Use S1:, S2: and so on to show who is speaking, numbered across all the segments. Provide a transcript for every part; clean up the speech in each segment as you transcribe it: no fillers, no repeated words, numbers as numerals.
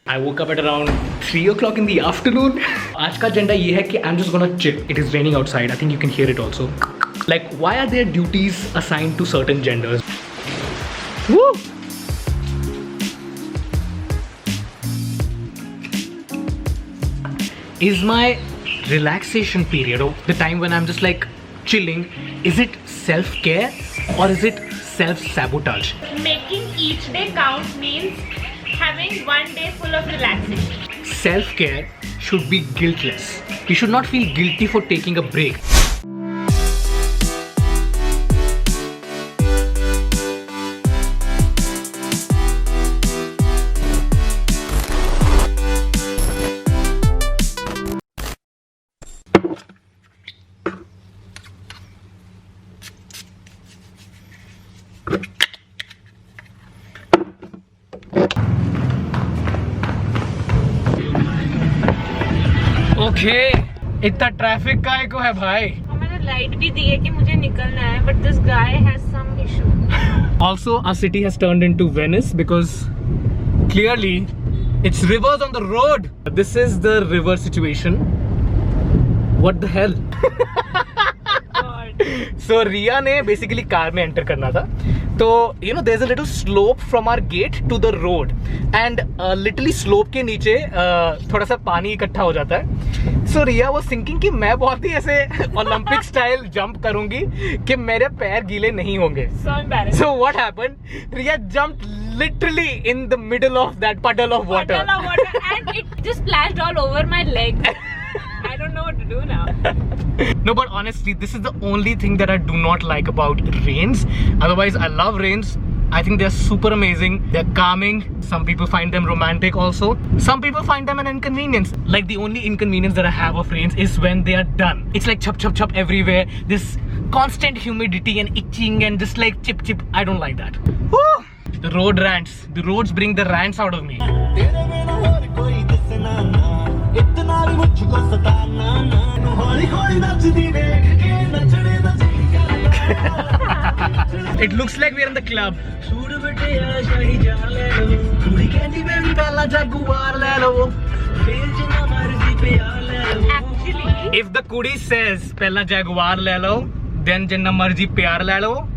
S1: I woke up at around 3 o'clock in the afternoon. आज का agenda ये है कि I'm just gonna chill. It is raining outside. I think you can hear it also. Like, why are there duties assigned to certain genders? Woo! Is my relaxation period, or the time when I'm just like chilling, is it self-care or is it self-sabotage?
S2: Making each day count means having one day full of relaxation.
S1: Self-care should be guiltless. You should not feel guilty for taking a break. Okay, इतना traffic काहे को है भाई?
S2: और मैंने light भी दी है कि मुझे निकलना है, but this guy has some issue.
S1: Also, our city has turned into Venice because clearly it's rivers on the road. This is the river situation. What the hell? So Riya ने basically car में enter करना था. तो you know there's a little slope from our gate to the road and literally slope के नीचे थोड़ा सा पानी इकट्ठा हो जाता है. So Riya was thinking कि मैं बहुत ही ऐसे Olympic style jump करूंगी कि मेरे पैर गीले नहीं होंगे.
S2: So embarrassing.
S1: So what happened? Riya jumped literally in the middle of that puddle of water.
S2: Puddle of water, and it just splashed all over my leg. I don't know what to do now.
S1: No, but honestly, this is the only thing that I do not like about rains. Otherwise, I love rains. I think they're super amazing. They're calming. Some people find them romantic also. Some people find them an inconvenience. Like, the only inconvenience that I have of rains is when they are done. It's like chup chup chup everywhere. This constant humidity and itching and just like chip chip. I don't like that. Woo! The road rants. The roads bring the rants out of me. It looks like we're in the club.
S2: Actually,
S1: If the kudi says pehla jaguar le lo, then jinna marji pyar le lo,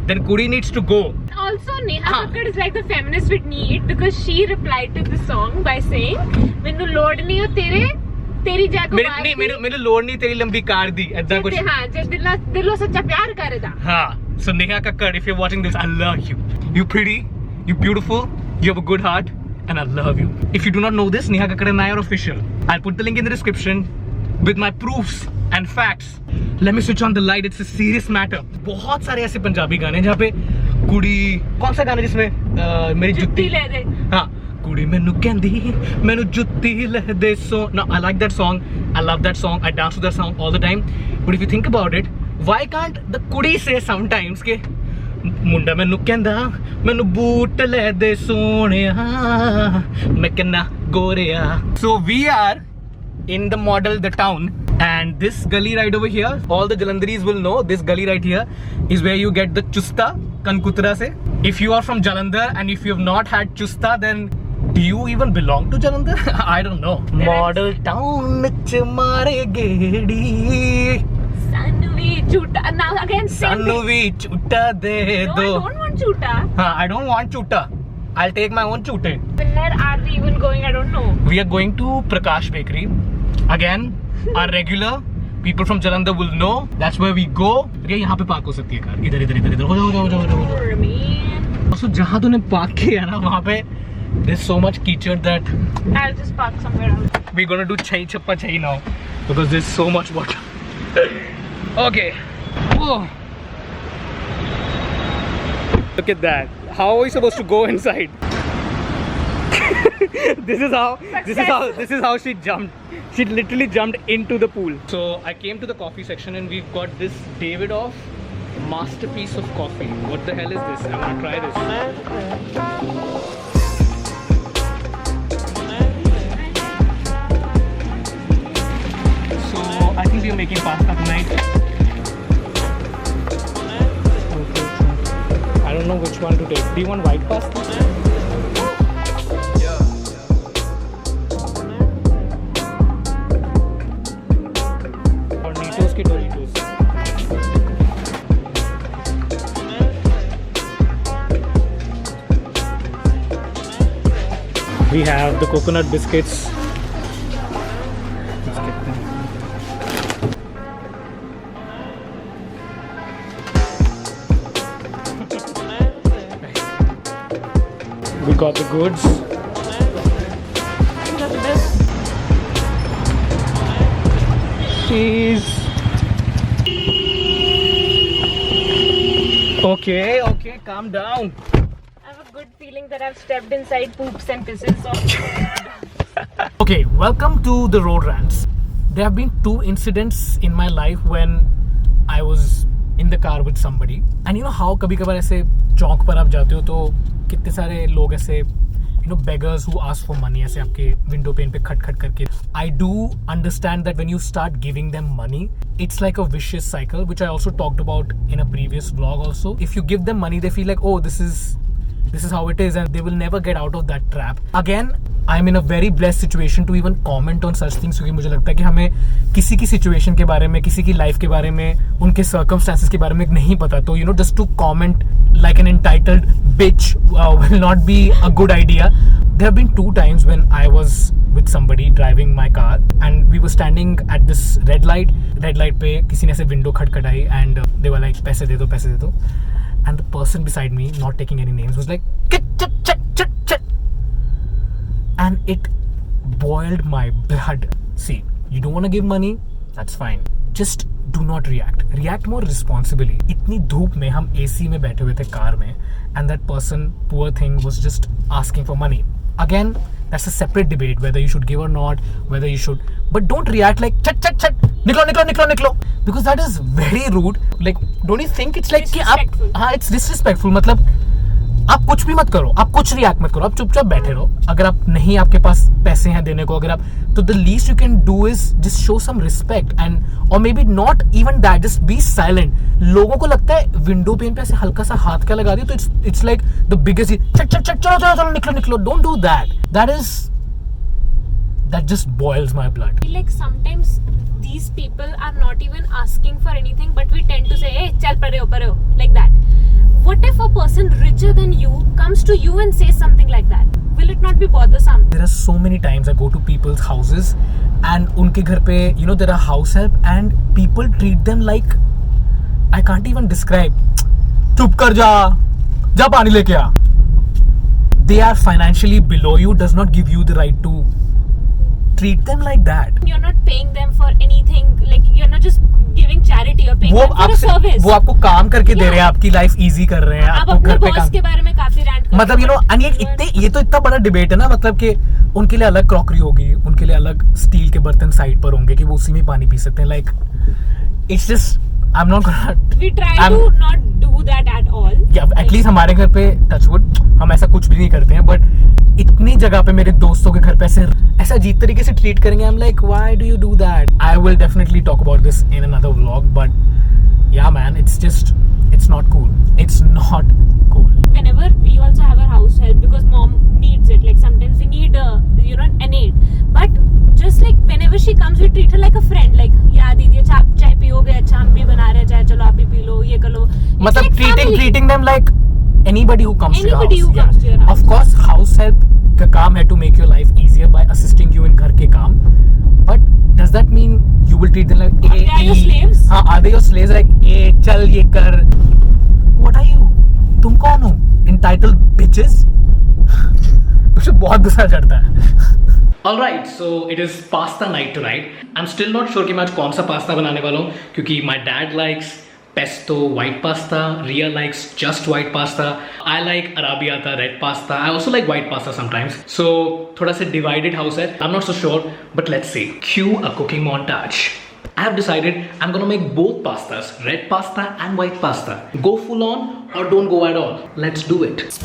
S1: then kudi needs to go.
S2: also Neha Kakkar is like the feminist with need because she replied to the song by saying, "Menu load nahi ho tere, teri jaguar."
S1: मेरे load नहीं तेरी लंबी car दी ऐसा कुछ.
S2: हाँ, जब दिलों सच्चा प्यार करेगा.
S1: हाँ. So Neha Kakkar, if you're watching this, I love you. You're pretty, you're beautiful, you have a good heart, and I love you. If you do not know this, Neha Kakkar and I are official. I'll put the link in the description with my proofs and facts. Let me switch on the light. It's a serious matter. बहुत सारे ऐसे पंजाबी गाने जहाँ पे कुड़ी, कौन सा गाना जिसमें मेरी जुत्ती
S2: ले दे.
S1: हाँ, कुड़ी मैनू कहंदी मैनू जुत्ती ले दे. So no, I like that song. I love that song. I dance to that song all the time. But if you think about it, why can't the kudi say sometimes ke मुंडा मैनू कहंदा मैनू boot ले दे सोहणिया मैं कहना गोरिया. So we are in the model, the town, and this gully right over here, all the Jalandharis will know this gully right here is where you get the chusta Kankutra se. If you are from Jalandhar and if you have not had chusta, then do you even belong to Jalandhar? I don't know. Model town ch mare gedi
S2: Sanu vi chuta. Now again sing.
S1: Sanu vi chuta de
S2: No,
S1: do.
S2: I don't want chuta.
S1: I don't want chuta. I'll take my own chute.
S2: Where are we even going? I don't know.
S1: We are going to Prakash Bakery. Again, our regular people from Jalandhar will know. That's where we go. ये यहाँ पे park हो सकती है car. इधर इधर इधर इधर हो जाओ.
S2: For me.
S1: So जहाँ तूने पार्क किया ना वहाँ पे there's so much कीचड़ that
S2: I'll just park somewhere else.
S1: we're gonna do chahi chappa chahi now because there's so much water. Okay. Whoa. Look at that. How are we supposed to go inside? This is how she jumped. She literally jumped into the pool. So I came to the coffee section and we've got this Davidoff masterpiece of coffee. What the hell is this? I'm gonna try this. So I think we're making pasta tonight. I don't know which one to take. Do you want white pasta? We have the coconut biscuits. We got the goods. Cheese. Okay, calm down.
S2: I have a good feeling that I've stepped inside poops and pisses.
S1: Okay, welcome to the road rants. There have been 2 incidents in my life when I was in the car with somebody. And you know how कभी-कभार ऐसे चौक पर आप जाते हो तो कितने सारे लोग ऐसे beggars who ask for money ऐसे आपके window pane पे खट-खट करके. I do understand that when you start giving them money, it's like a vicious cycle, which I also talked about in a previous vlog also. If you give them money, they feel like, oh, this is how it is, and they will never get out of that trap. Again, I'm in a very blessed situation to even comment on such things, क्योंकि मुझे लगता है कि हमें किसी की situation के बारे में, किसी की life के बारे में, उनके circumstances के बारे में नहीं पता. तो just to comment like an entitled bitch will not be a good idea. There have been 2 times when I was with somebody driving my car and we were standing at this red light पे किसी ने ऐसे window खटखटाई and they were like पैसे दे दो. And the person beside me, not taking any names, was like, chit. And it boiled my blood. See, you don't want to give money, that's fine. Just do not react. React more responsibly. इतनी धूप में हम AC में बैठे हुए थे car में, and that person, poor thing, was just asking for money. Again, that's a separate debate whether you should give or not, whether you should. But don't react like chat. निकलो. Because that is very rude. Like, don't you think it's like कि आप हाँ, it's disrespectful. मतलब आप कुछ भी मत करो, आप कुछ रिएक्ट मत करो, आप चुपचाप बैठे रहो. अगर आप नहीं, आपके पास पैसे हैं देने को, अगर आप, तो the least you can do is just show some respect and or maybe not even that, just be silent. लोगों को लगता है विंडो पेन पे ऐसे हल्का सा हाथ क्या लगा दिया तो it's like the biggest चलो निकलो. Don't do that. That just boils my blood.
S2: I feel like sometimes these people are not even asking for anything, but we tend to say, hey, chal pare ho, like that. What if a person richer than you comes to you and says something like that? Will it not be bothersome?
S1: There are so many times I go to people's houses and उनके घर पे, there are house help and people treat them like, I can't even describe. चुप कर जा पानी लेके आ. They are financially below you, does not give you the right to treat them like that.
S2: You're not paying them for anything, like you're not just giving charity, you're paying them for a service.
S1: वो आपको काम करके दे रहे हैं, आपकी life easy कर रहे हैं,
S2: आपको घर पे काम के बारे में काफी रैंट कर,
S1: मतलब ये तो इतना बड़ा डिबेट है ना, मतलब कि उनके लिए अलग क्रॉकरी होगी, उनके लिए अलग स्टील के बर्तन साइड पर होंगे कि वो उसी में पानी पी सकते हैं. Like it's just I'm not gonna.
S2: We try to not do that at all.
S1: Yeah, at least हमारे घर पे touch wood हम ऐसा कुछ भी नहीं करते हैं, but इतनी जगह पे मेरे दोस्तों के घर पे ऐसा अजीब तरीके से ट्रीट करेंगे. I'm like, why do you do that? I will definitely talk about this in another vlog, but yeah, man, it's not cool. It's not cool.
S2: Whenever we also have our house help because mom needs it. Like sometimes we need an aid, but just like whenever she comes, we treat her like a friend. Like, yeah, दीदी चाय पियोगे, अच्छा हम भी बना रहे हैं चाय, चलो आप भी पी लो, ये कर लो.
S1: मतलब treating them like anybody who comes to your house.
S2: Of
S1: course, house help का काम है to make your life easier by assisting you in घर के काम. But does that mean you will treat them like
S2: are they your slaves?
S1: हाँ, are they your slaves? Like, चल ये कर. What are you? तुम कौन हो? Entitled bitches. मुझे बहुत गुस्सा चढ़ता है. Alright, so it is pasta night tonight. I'm still not sure कि मैं आज कौन सा पास्ता बनाने वाला हूँ, क्योंकि my dad likes pesto white pasta, Ria likes just white pasta, I like arrabbiata red pasta, I also like white pasta sometimes. So थोड़ा सा divided house है. I'm not so sure, but let's see. Cue a cooking montage. I have decided I'm gonna make both pastas, red pasta and white pasta. Go full on or don't go at all. Let's do it.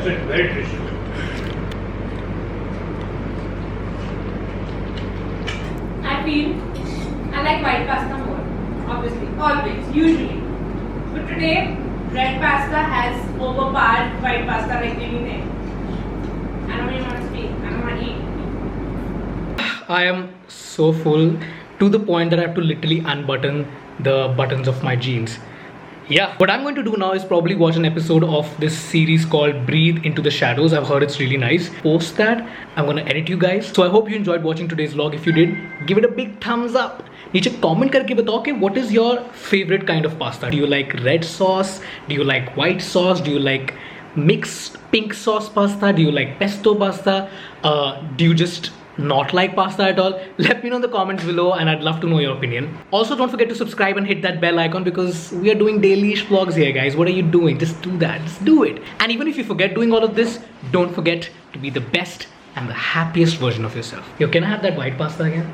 S1: good, very tasty.
S2: I feel I like white pasta more, obviously, always, usually. But today, red pasta has overpowered white pasta like anything. I don't even want to speak. I don't want to eat.
S1: I am so full to the point that I have to literally unbutton the buttons of my jeans. Yeah, what I'm going to do now is probably watch an episode of this series called Breathe Into the Shadows. I've heard it's really nice. Post that, I'm gonna edit you guys. So I hope you enjoyed watching today's vlog. If you did, give it a big thumbs up. नीचे comment करके बताओ कि what is your favorite kind of pasta? Do you like red sauce? Do you like white sauce? Do you like mixed pink sauce pasta? Do you like pesto pasta? Do you just not like pasta at all? Let me know in the comments below and I'd love to know your opinion. Also, don't forget to subscribe and hit that bell icon because we are doing daily-ish vlogs here, guys. What are you doing? Just do that. Just do it. And even if you forget doing all of this, don't forget to be the best and the happiest version of yourself. Yo, can I have that white pasta again?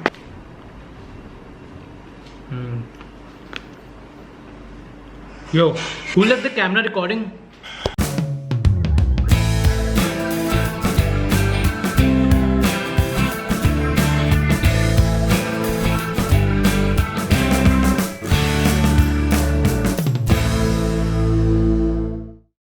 S1: Yo, who left the camera recording?